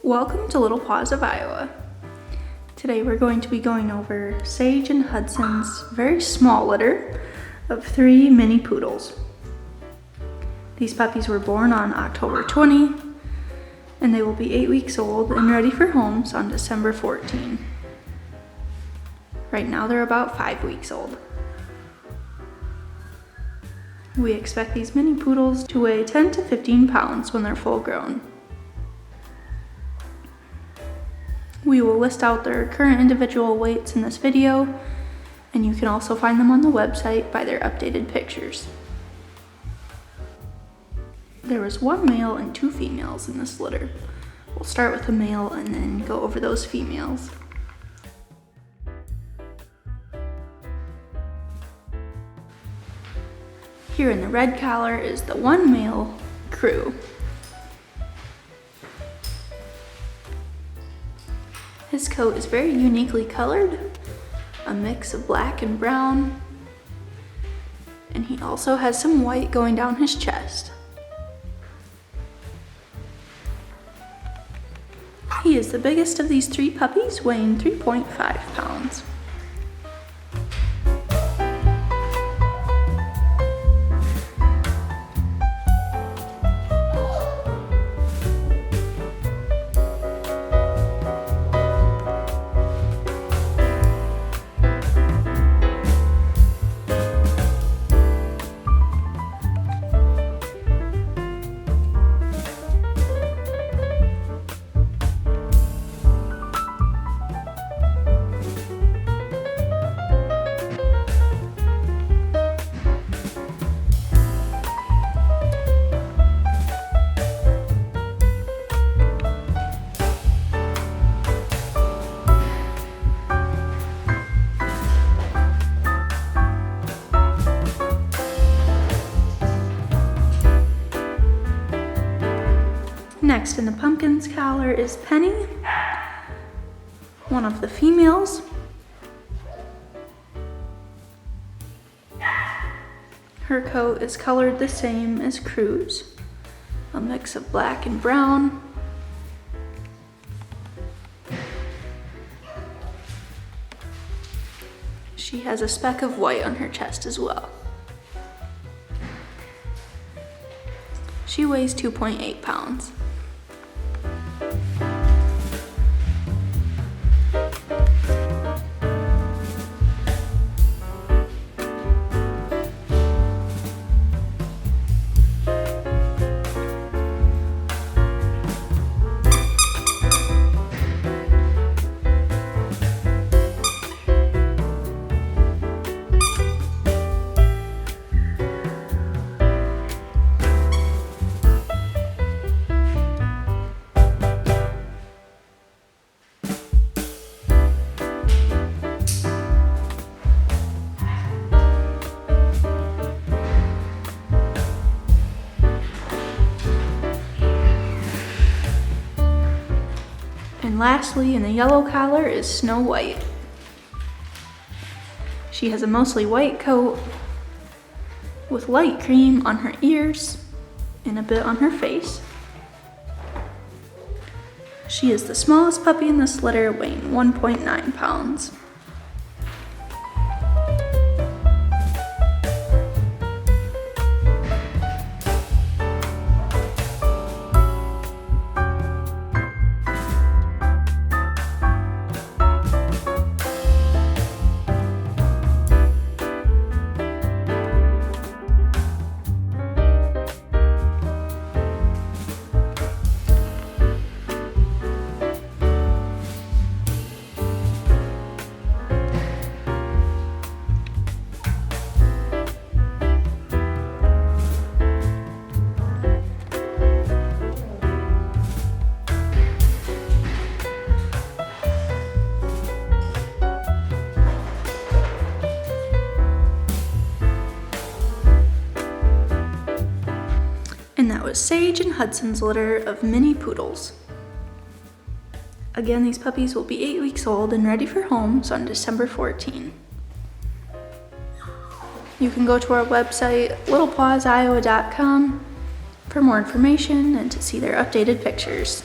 Welcome to Little Paws of Iowa. Today we're going to be going over Sage and Hudson's very small litter of 3 mini poodles. These puppies were born on October 20, and they will be 8 weeks old and ready for homes on December 14. Right now they're about 5 weeks old. We expect these mini poodles to weigh 10 to 15 pounds when they're full grown. We will list out their current individual weights in this video, and you can also find them on the website by their updated pictures. There was 1 male and 2 females in this litter. We'll start with the male and then go over those females. Here in the red collar is the 1 male, Krew. His coat is very uniquely colored, a mix of black and brown, and he also has some white going down his chest. He is the biggest of these 3 puppies, weighing 3.5 pounds. Next in the pumpkin's collar is Penny, one of the females. Her coat is colored the same as Krew's, a mix of black and brown. She has a speck of white on her chest as well. She weighs 2.8 pounds. And lastly, in the yellow collar is Snow White. She has a mostly white coat with light cream on her ears and a bit on her face. She is the smallest puppy in this litter, weighing 1.9 pounds. And that was Sage and Hudson's litter of mini poodles. Again, these puppies will be 8 weeks old and ready for homes on December 14. You can go to our website, littlepawsiowa.com, for more information and to see their updated pictures.